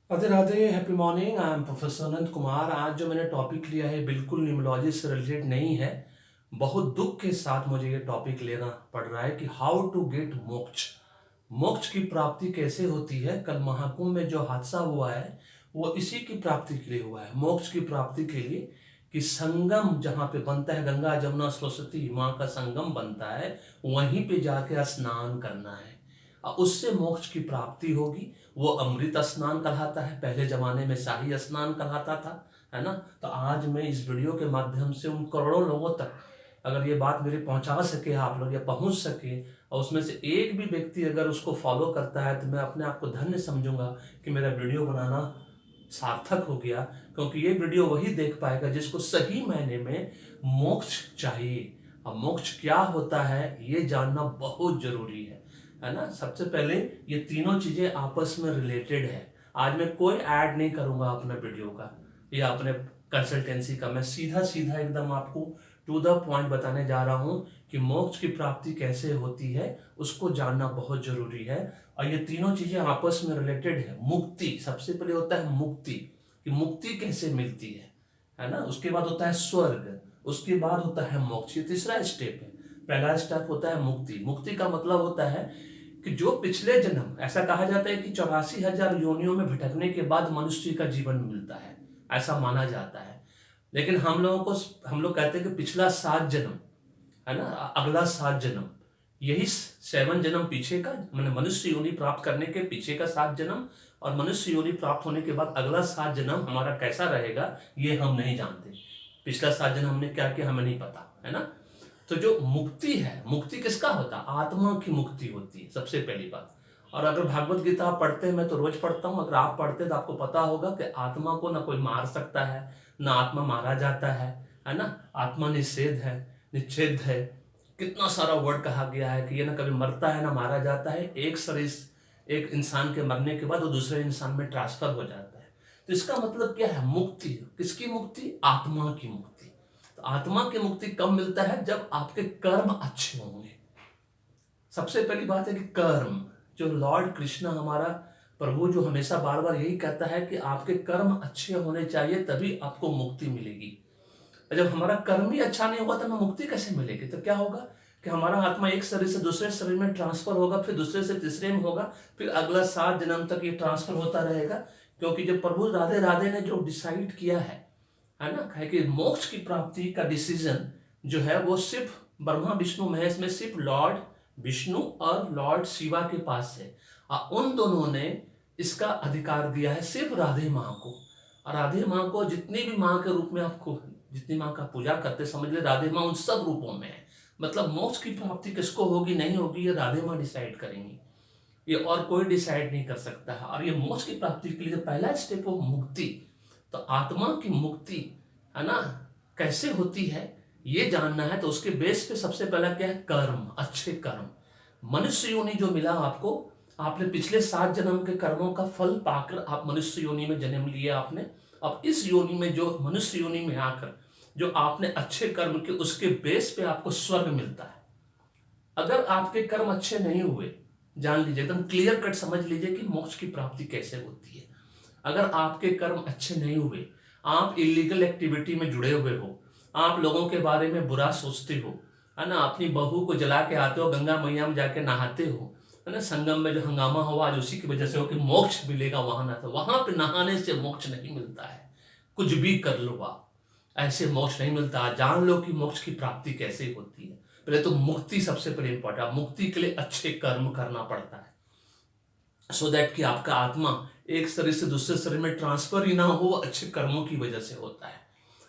Radhe Radhe, happy morning. I am professor Anant Kumar. आज जो मैंने टॉपिक लिया है बिल्कुल न्यूमरोलॉजी से रिलेटेड नहीं है। बहुत दुख के साथ मुझे ये टॉपिक लेना पड़ रहा है कि हाउ टू गेट मोक्ष। मोक्ष की प्राप्ति कैसे होती है। कल महाकुंभ में जो हादसा हुआ है वो इसी की प्राप्ति के लिए हुआ है, मोक्ष की प्राप्ति के लिए। कि संगम जहाँ पे बनता है, गंगा जमुना सरस्वती माँ का संगम बनता है, वहीं पे जाके स्नान करना है और उससे मोक्ष की प्राप्ति होगी। वो अमृत स्नान कहलाता है, पहले जमाने में शाही स्नान कहलाता था, है ना। तो आज मैं इस वीडियो के माध्यम से उन करोड़ों लोगों तक अगर ये बात मेरी पहुंचा सके आप लोग, या पहुंच सके, और उसमें से एक भी व्यक्ति अगर उसको फॉलो करता है तो मैं अपने आप को धन्य समझूंगा कि मेरा वीडियो बनाना सार्थक हो गया। क्योंकि ये वीडियो वही देख पाएगा जिसको सही मायने में मोक्ष चाहिए। और मोक्ष क्या होता है ये जानना बहुत जरूरी है ना। सबसे पहले ये तीनों चीजें आपस में रिलेटेड है। आज मैं कोई ऐड नहीं करूंगा अपने वीडियो का या अपने कंसल्टेंसी का, मैं सीधा सीधा एकदम आपको टू द पॉइंट बताने जा रहा हूं कि मोक्ष की प्राप्ति कैसे होती है, उसको जानना बहुत जरूरी है। और ये तीनों चीजें आपस में रिलेटेड है। मुक्ति सबसे पहले होता है, मुक्ति कि मुक्ति कैसे मिलती है ना। उसके बाद होता है स्वर्ग, उसके बाद होता है मोक्ष। ये तीसरा स्टेप है। पहला स्टेप होता है मुक्ति। मुक्ति का मतलब होता है कि जो पिछले जन्म, ऐसा कहा जाता है कि 84,000 योनियों में भटकने के बाद मनुष्य का जीवन मिलता है, ऐसा माना जाता है। लेकिन हम लोग कहते हैं कि पिछला 7 जन्म, है ना, अगला 7 जन्म, यही 7 जन्म पीछे का, मैंने मनुष्य योनि प्राप्त करने के पीछे का 7 जन्म, और मनुष्य योनि प्राप्त होने के बाद अगला 7 जन्म हमारा कैसा रहेगा ये हम नहीं जानते। पिछला 7 जन्म हमने क्या किया हमें नहीं पता, है ना। तो जो मुक्ति है, मुक्ति किसका होता है? आत्मा की मुक्ति होती है सबसे पहली बात। और अगर भागवत गीता आप पढ़ते हैं, मैं तो रोज पढ़ता हूं, अगर आप पढ़ते हैं तो आपको पता होगा कि आत्मा को ना कोई मार सकता है, ना आत्मा मारा जाता है ना। आत्मा निषेध है, निच्छेद है। कितना सारा वर्ड कहा गया है कि ये ना कभी मरता है ना मारा जाता है। एक शरीर, एक इंसान के मरने के बाद वो दूसरे इंसान में ट्रांसफर हो जाता है। तो इसका मतलब क्या है? मुक्ति। किसकी मुक्ति? आत्मा की मुक्ति। तो आत्मा की मुक्ति कब मिलता है? जब आपके कर्म अच्छे होंगे। सबसे पहली बात है कि कर्म, जो लॉर्ड कृष्णा हमारा प्रभु जो हमेशा बार बार यही कहता है कि आपके कर्म अच्छे होने चाहिए तभी आपको मुक्ति मिलेगी। जब हमारा कर्म ही अच्छा नहीं होगा तो हमें मुक्ति कैसे मिलेगी? तो क्या होगा कि हमारा आत्मा एक शरीर से दूसरे शरीर में ट्रांसफर होगा, फिर दूसरे से तीसरे में होगा, फिर अगला 7 जन्म तक ये ट्रांसफर होता रहेगा। क्योंकि जब प्रभु राधे राधे ने जो डिसाइड किया है ना, है कि मोक्ष की प्राप्ति का डिसीजन जो है वो सिर्फ ब्रह्मा विष्णु महेश में सिर्फ लॉर्ड विष्णु और लॉर्ड शिवा के पास है। और उन दोनों ने इसका अधिकार दिया है सिर्फ राधे माँ को। और राधे माँ को जितनी भी माँ के रूप में आपको, जितनी माँ का पूजा करते समझ ले राधे माँ उन सब रूपों में है। मतलब मोक्ष की प्राप्ति किसको होगी नहीं होगी ये राधे माँ डिसाइड करेंगी, ये और कोई डिसाइड नहीं कर सकता है। और ये मोक्ष की प्राप्ति के लिए पहला स्टेप हो मुक्ति। तो आत्मा की मुक्ति, है ना, कैसे होती है ये जानना है। तो उसके बेस पे सबसे पहला क्या है? कर्म, अच्छे कर्म। मनुष्य योनि जो मिला आपको, आपने पिछले 7 जन्म के कर्मों का फल पाकर आप मनुष्य योनि में जन्म लिया आपने। अब इस योनि में, जो मनुष्य योनि में आकर जो आपने अच्छे कर्म के, उसके बेस पे आपको स्वर्ग मिलता है। अगर आपके कर्म अच्छे नहीं हुए, जान लीजिए एकदम क्लियर कट समझ लीजिए कि मोक्ष की प्राप्ति कैसे होती है। अगर आपके कर्म अच्छे नहीं हुए, आप इलीगल एक्टिविटी में जुड़े हुए हो, आप लोगों के बारे में बुरा सोचते हो, है ना, अपनी बहू को जला के आते हो, गंगा मैया में जाके नहाते हो, है ना, संगम में जो हंगामा हुआ आज उसी की वजह से हो कि मोक्ष मिलेगा वहां ना, तो वहां पे नहाने से मोक्ष नहीं मिलता है। कुछ भी कर लो आप, ऐसे मोक्ष नहीं मिलता। जान लो कि मोक्ष की प्राप्ति कैसे होती है। पहले तो मुक्ति सबसे पहले इंपॉर्टेंट। मुक्ति के लिए अच्छे कर्म करना पड़ता है, सो दैट कि आपका आत्मा एक शरीर से दूसरे शरीर में ट्रांसफर ही ना हो, अच्छे कर्मों की वजह से होता है।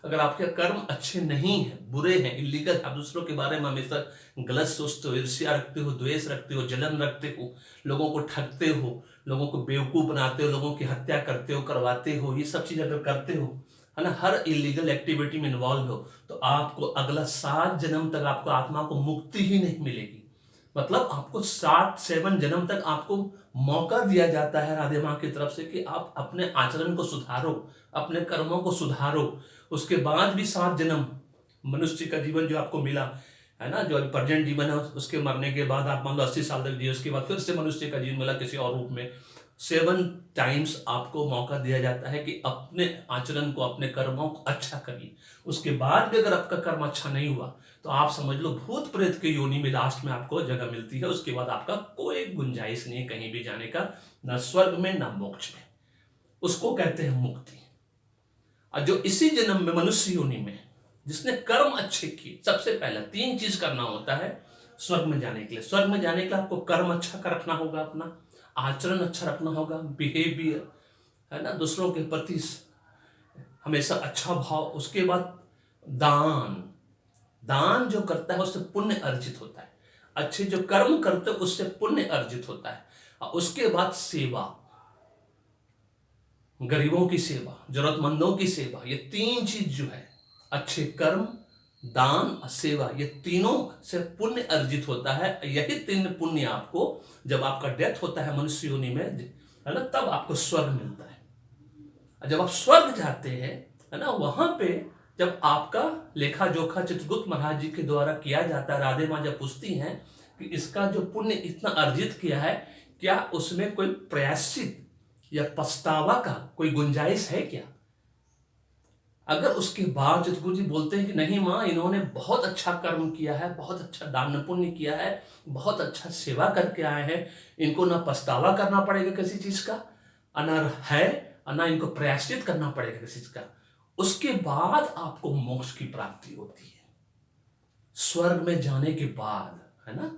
अगर आपके कर्म अच्छे नहीं है, बुरे हैं, इलीगल, आप दूसरों के बारे में हमेशा गलत सोचते हो, ईर्ष्या रखते हो, द्वेष रखते हो, जलन रखते हो, लोगों को ठगते हो, लोगों को बेवकूफ बनाते हो, लोगों की हत्या करते हो, करवाते हो, ये सब चीज अगर करते हो, है ना, हर इलीगल एक्टिविटी में इन्वॉल्व हो, तो आपको अगला 7 जन्म तक आपको आत्मा को मुक्ति ही नहीं मिलेगी। मतलब आपको 7 जन्म तक आपको मौका दिया जाता है राधे माँ की तरफ से कि आप अपने आचरण को सुधारो, अपने कर्मों को सुधारो। उसके बाद भी 7 जन्म मनुष्य का जीवन जो आपको मिला, है ना, जो प्रेजेंट जीवन है, उसके मरने के बाद आप मान लो 80 साल तक जिए, उसके बाद फिर से मनुष्य का जीवन मिला किसी और रूप में, 7 टाइम्स आपको मौका दिया जाता है कि अपने आचरण को, अपने कर्मों को अच्छा करिए। उसके बाद भी अगर आपका कर्म अच्छा नहीं हुआ तो आप समझ लो भूत प्रेत की योनि में लास्ट में आपको जगह मिलती है। उसके बाद आपका कोई गुंजाइश नहीं है कहीं भी जाने का, ना स्वर्ग में ना मोक्ष में। उसको कहते हैं मुक्ति। और जो इसी जन्म में मनुष्य योनि में जिसने कर्म अच्छे किए, सबसे पहला 3 चीज करना होता है स्वर्ग में जाने के लिए। स्वर्ग में जाने के लिए आपको कर्म अच्छा कर रखना होगा, अपना आचरण अच्छा रखना होगा, बिहेवियर है ना, दूसरों के प्रति हमेशा अच्छा भाव। उसके बाद दान, दान जो करता है उससे पुण्य अर्जित होता है। अच्छे जो कर्म करते हैं उससे पुण्य अर्जित होता है। और उसके बाद सेवा, गरीबों की सेवा, जरूरतमंदों की सेवा। ये 3 चीज जो है, अच्छे कर्म, दान और सेवा, ये तीनों से पुण्य अर्जित होता है। यही 3 पुण्य आपको जब आपका डेथ होता है मनुष्य योनि में, है ना, तब आपको स्वर्ग मिलता है। जब आप स्वर्ग जाते हैं, है ना, वहां पे जब आपका लेखा जोखा चित्रगुप्त महाराज जी के द्वारा किया जाता है, राधे माँ जब पूछती हैं कि इसका जो पुण्य इतना अर्जित किया है, क्या उसमें कोई प्रायश्चित या पछतावा का कोई गुंजाइश है क्या? अगर उसके बाद चित्रगुप्त जी बोलते हैं कि नहीं माँ, इन्होंने बहुत अच्छा कर्म किया है, बहुत अच्छा दान पुण्य किया है, बहुत अच्छा सेवा करके आए हैं, इनको ना पछतावा करना पड़ेगा किसी चीज का, अनर है, ना इनको प्रायश्चित करना पड़ेगा किसी चीज का, उसके बाद आपको मोक्ष की प्राप्ति होती है स्वर्ग में जाने के बाद, है ना।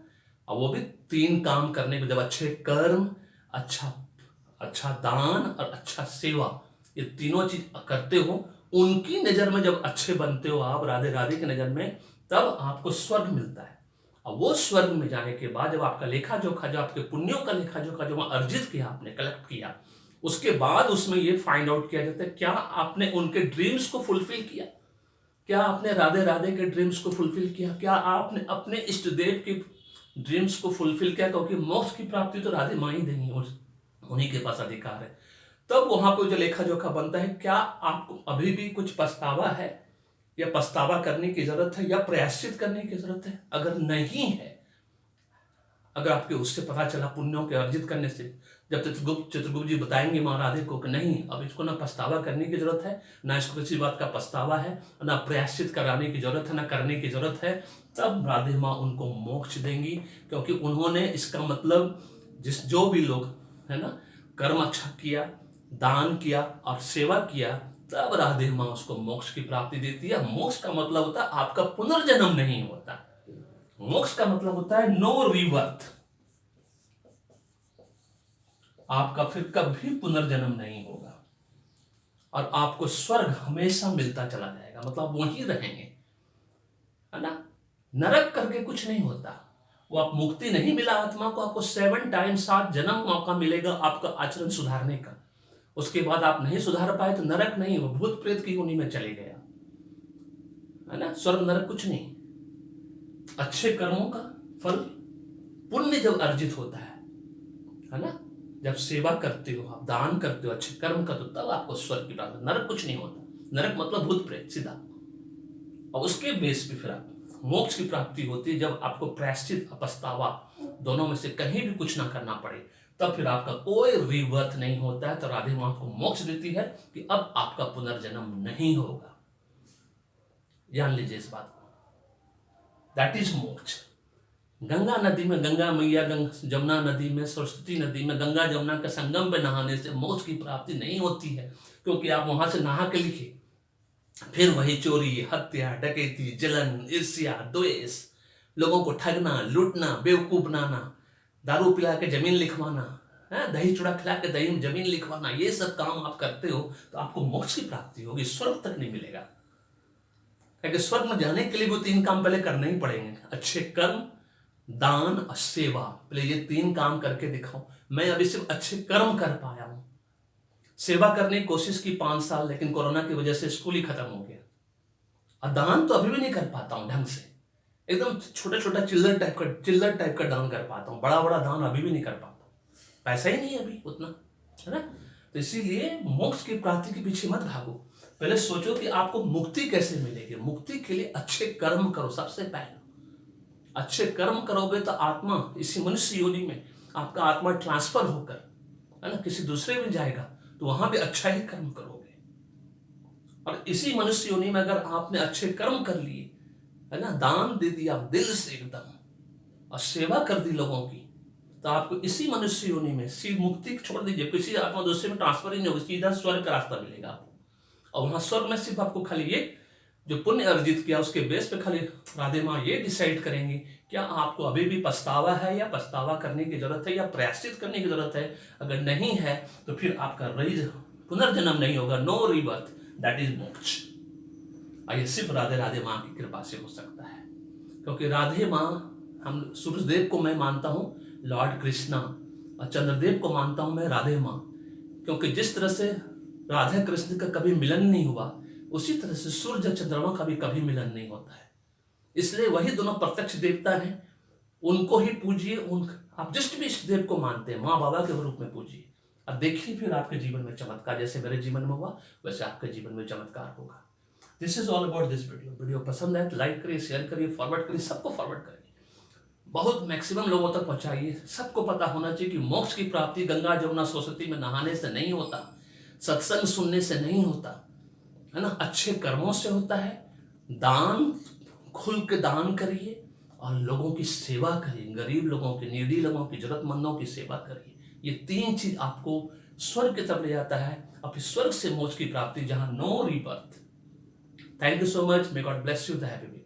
और वो भी 3 काम करने के, जब अच्छे कर्म, अच्छा अच्छा दान और अच्छा सेवा, ये तीनों चीज करते हो, उनकी नजर में जब अच्छे बनते हो आप, राधे राधे की नजर में, तब आपको स्वर्ग मिलता है। और वो स्वर्ग में जाने के बाद जब आपका लेखा जोखा, जो आपके पुण्यों का लेखा जोखा जो वहां अर्जित किया, आपने कलेक्ट किया, उसके बाद उसमें ये फाइंड आउट किया जाता है क्या आपने उनके ड्रीम्स को फुलफिल किया, क्या आपने राधे राधे के ड्रीम्स को फुलफिल किया, क्या आपने अपने इष्ट देव के ड्रीम्स को फुलफिल किया, क्योंकि मोक्ष की प्राप्ति तो राधे माँ ही देंगी, उन्हीं के पास अधिकार है। तब वहां पर जो लेखा जोखा बनता है, क्या आपको अभी भी कुछ पछतावा है, या पछतावा करने की जरूरत है, या प्रायश्चित करने की जरूरत है। अगर नहीं है, अगर आपके उससे पता चला पुण्यों के अर्जित करने से, जब चित्रगुप्त जी बताएंगे माँ राधे को कि नहीं, अब इसको ना पछतावा करने की जरूरत है, ना इसको किसी बात का पछतावा है, ना प्रायश्चित कराने की जरूरत है, ना करने की जरूरत है, तब राधे माँ उनको मोक्ष देंगी। क्योंकि उन्होंने, इसका मतलब जो भी लोग, है ना, कर्म अच्छा किया, दान किया और सेवा किया, तब राधे माँ उसको मोक्ष की प्राप्ति देती है। मोक्ष का मतलब होता है आपका पुनर्जन्म नहीं होता। मोक्ष का मतलब होता है नो रीबर्थ, आपका फिर कभी पुनर्जन्म नहीं होगा और आपको स्वर्ग हमेशा मिलता चला जाएगा, मतलब वहीं रहेंगे, है ना। नरक करके कुछ नहीं होता, वो आप मुक्ति नहीं मिला आत्मा को, आपको 7 टाइम्स 7 जन्म मौका मिलेगा आपका आचरण सुधारने का। उसके बाद आप नहीं सुधार पाए तो नरक नहीं, वो भूत प्रेत की योनि में चले गया, है ना। स्वर्ग नरक कुछ नहीं, अच्छे कर्मों का फल, पुण्य जब अर्जित होता है ना, जब सेवा करते हो, आप दान करते हो, अच्छे कर्म करते हो, तब आपको स्वर्ग की प्राप्ति। नरक कुछ नहीं होता, नरक मतलब भूत प्रेत सीधा। और उसके बेस पे फिर आप मोक्ष की प्राप्ति होती है, जब आपको प्रायश्चित, पछतावा दोनों में से कहीं भी कुछ ना करना पड़े, तब फिर आपका कोई रीबर्थ नहीं होता है। तो राधे माँ को मोक्ष देती है कि अब आपका पुनर्जन्म नहीं होगा। जान लीजिए इस बात को, दैट इज मोक्ष। गंगा नदी में, गंगा मैया, जमुना नदी में, सरस्वती नदी में, गंगा जमुना के संगम पे नहाने से मोक्ष की प्राप्ति नहीं होती है। क्योंकि आप वहां से नहा के लिखे, फिर वही चोरी, हत्या, डकैती, जलन, ईर्ष्या, द्वेष, लोगों को ठगना, लूटना, बेवकूफ बनाना, दारू पिला के जमीन लिखवाना, है, दही चूड़ा खिला के दही में जमीन लिखवाना, ये सब काम आप करते हो तो आपको मोक्ष की प्राप्ति होगी, स्वर्ग तक नहीं मिलेगा। क्योंकि स्वर्ग में जाने के लिए वो 3 काम पहले करने ही पड़ेंगे, अच्छे कर्म, दान और सेवा। पहले ये 3 काम करके दिखाओ। मैं अभी सिर्फ अच्छे कर्म कर पाया हूं, सेवा करने की कोशिश की 5 साल, लेकिन कोरोना की वजह से स्कूल ही खत्म हो गया। और दान तो अभी भी नहीं कर पाता हूं ढंग से, एकदम छोटा छोटा चिल्लर टाइप का दान कर पाता हूं, बड़ा बड़ा दान अभी भी नहीं कर पाता, पैसा ही नहीं है अभी उतना, है ना। तो इसीलिए मोक्ष की प्राप्ति के पीछे मत भागो, पहले सोचो कि आपको मुक्ति कैसे मिलेगी। मुक्ति के लिए अच्छे कर्म करो। सबसे पहले अच्छे कर्म करोगे तो आत्मा, इसी मनुष्य योनि में आपका आत्मा ट्रांसफर होकर है ना, किसी दूसरे में जाएगा तो वहां भी अच्छा ही कर्म करोगे। और इसी मनुष्य योनि में अगर आपने अच्छे कर्म कर लिए, है ना, दान दे दिया दिल से एकदम, और सेवा कर दी लोगों की, तो आपको इसी मनुष्य योनि में सीध मुक्ति छोड़ दीजिए, किसी आत्मा दूसरे में ट्रांसफर ही नहीं होगा, सीधा स्वर्ग का रास्ता मिलेगा आपको। और वहां स्वर्ग में सिर्फ आपको खाली ये जो पुण्य अर्जित किया उसके बेस पे खाली राधे माँ ये डिसाइड करेंगे क्या आपको अभी भी पछतावा है या पछतावा करने की जरूरत है या प्रायश्चित करने की जरूरत है। अगर नहीं है तो फिर आपका पुनर्जन्म नहीं होगा, नो रीबर्थ, दैट इज मोक्ष। और ये सिर्फ राधे राधे माँ की कृपा से हो सकता है, क्योंकि राधे माँ, हम सूर्यदेव को मैं मानता हूँ लॉर्ड कृष्णा, और चंद्रदेव को मानता हूँ मैं राधे माँ, क्योंकि जिस तरह से राधा कृष्ण का कभी मिलन नहीं हुआ, उसी तरह से सूर्य चंद्रमा का भी कभी मिलन नहीं होता है। इसलिए वही दोनों प्रत्यक्ष देवता हैं, उनको ही पूजिए। आप जिस भी इष्ट देव को मानते हैं माँ बाबा के रूप में पूजिए, अब देखिए फिर आपके जीवन में चमत्कार, जैसे मेरे जीवन में हुआ वैसे आपके जीवन में चमत्कार होगा। This is all about this video. Video पसंद है तो लाइक करिए, शेयर करिए, फॉरवर्ड करिए, सबको फॉरवर्ड करिए, बहुत मैक्सिमम लोगों तक पहुंचाइए। सबको पता होना चाहिए कि मोक्ष की प्राप्ति गंगा जमुना सरस्वती में नहाने से नहीं होता, सत्संग सुनने से नहीं होता, है ना, अच्छे कर्मों से होता है। दान, खुल के दान करिए और लोगों की सेवा करिए, गरीब लोगों की, नीडी लोगों की, जरूरतमंदों की सेवा करिए। ये तीन चीज आपको स्वर्ग की तरफ ले जाता है, और फिर स्वर्ग से मोक्ष की प्राप्ति जहां no rebirth. Thank you so much, may God bless you, the happy.